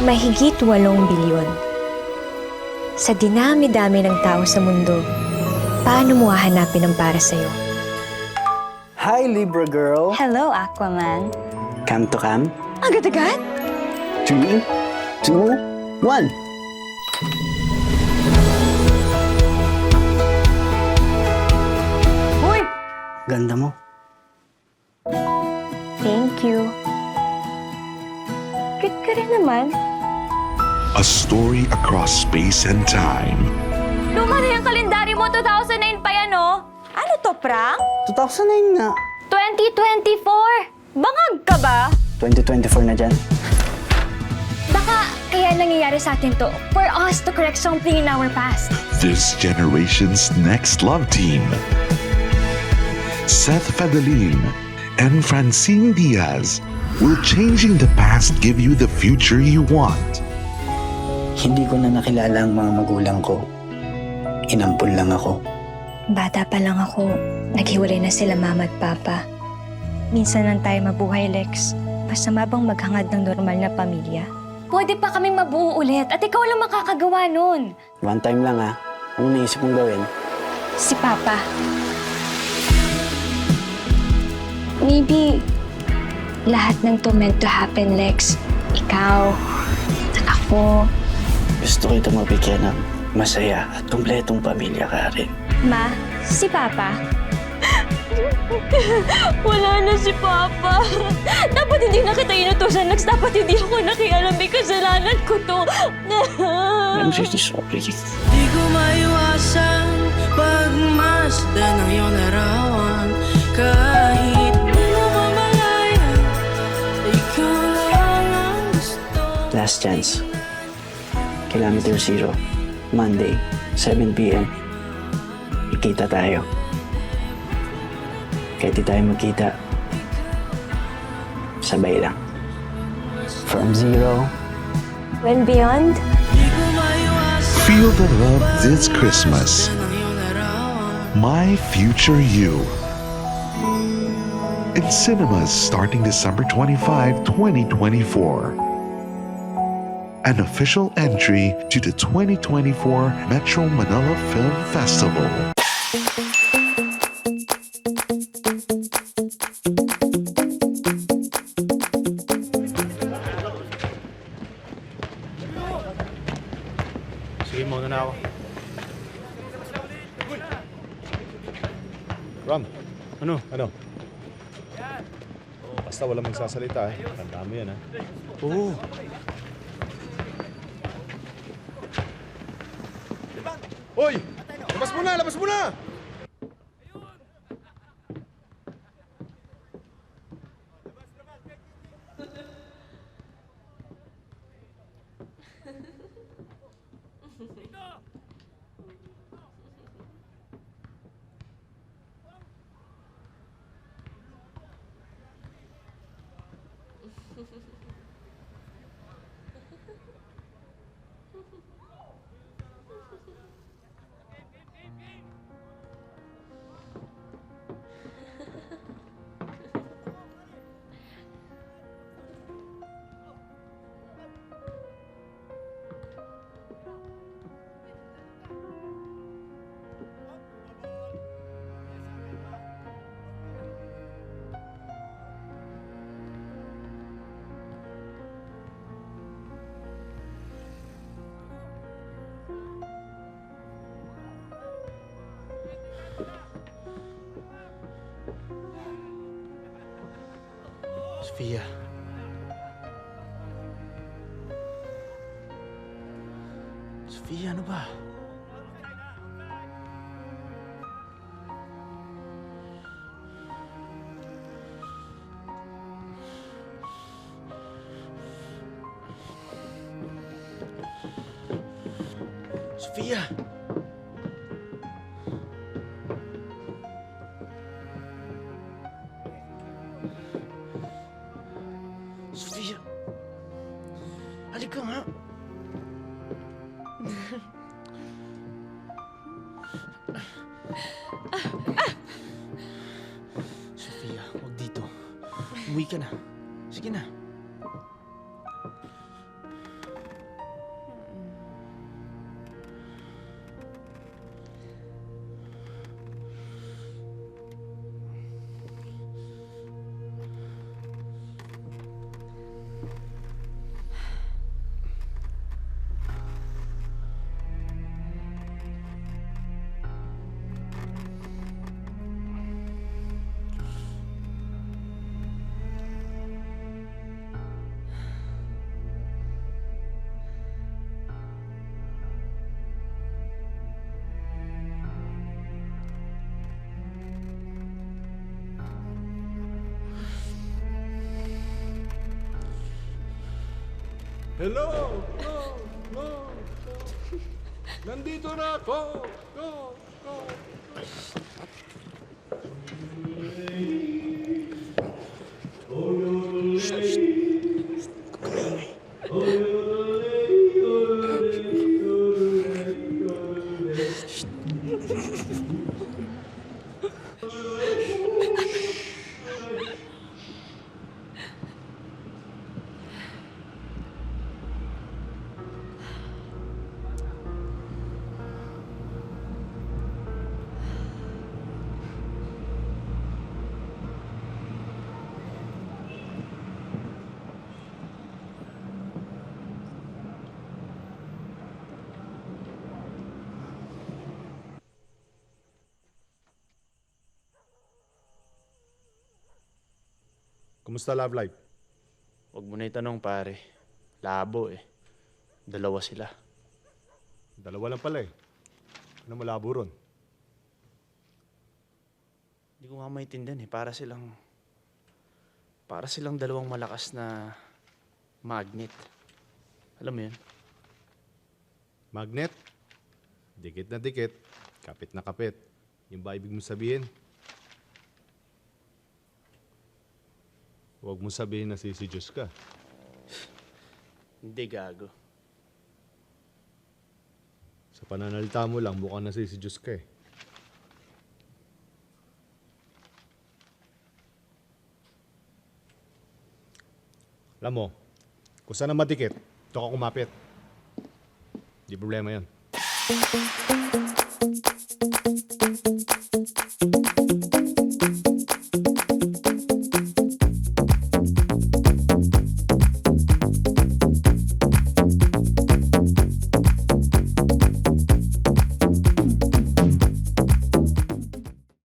Mahigit 8 bilyon. Sa dinami-dami ng tao sa mundo, paano mo hahanapin ang para sa'yo? Hi, Libra girl. Hello, Aquaman. Come to come? Agad-agad? 3, 2, 1. Uy! Ganda mo. Thank you. Cute ka rin naman. A story across space and time. Luma na yung kalendaryo mo, 2009 pa yan, oh. Ano to, prank? 2009 nga. 2024! Bangag ka ba? 2024 na dyan. Baka kaya nangyayari sa atin to for us to correct something in our past. This generation's next love team. Seth Fadalin and Francine Diaz will changing the past give you the future you want. Hindi ko na nakilala ang mga magulang ko. Inampun lang ako. Bata pa lang ako, naghiwalay na sila mama at papa. Minsan lang tayo mabuhay, Lex. Masama bang maghangad ng normal na pamilya? Pwede pa kaming mabuo ulit at ikaw lang makakagawa nun. One time lang ha. Ano naisip mong gawin? Si Papa. Maybe lahat ng to meant to happen, Lex. Ikaw, ako. Gusto kita mabigyan ng masaya at kumpletong pamilya ka rin. Ma, si Papa. Wala na si Papa. Dapat hindi na kita inutusan, Lex. Dapat hindi ako nakialam. May kasalanan ko to. I'm really sorry. Di ko maiwasan pagmasdan ng iyong larawan. Kahit di mo mamalayan, ikaw lang ang gusto. Last chance. Kilometer 0. Monday, 7 p.m. Ikita tayo. Kahit di tayo magkita, sabay lang. From 0. When beyond, Di ko maiwasan Feel the love this Christmas. ng iyong larawan. My Future You. In cinemas starting December 25, 2024. An official entry to the 2024 Metro Manila Film Festival. Sige, muna na ako. Ram, ano? Ano? Basta walang magsasalita eh. Tandaan mo yan ha. Oo. Hoy! Labas mo na! Labas mo na! Sofia. Sofia, ano ba? Sofia! Sofia! Halika nga! Sofia, huwag dito. Umuwi ka na. Sige na. Hello! No! No! Nandito na ako! Go! Go! Kumusta love life? Huwag mo na itanong, pare. Labo eh. Dalawa sila. Dalawa lang pala eh. Ano malabo ron? Hindi ko nga maintindihan eh. Para silang dalawang malakas na magnet. Alam mo yun? Magnet? Dikit na dikit. Kapit na kapit. Yung ba ibig mo sabihin? Huwag mo sabihin na sisidyos ka. Hindi, gago. Sa pananalita mo lang, mukhang nasisidyos ka eh. Alam mo, kung saan na madikit, ito ka kumapit. Di problema yan.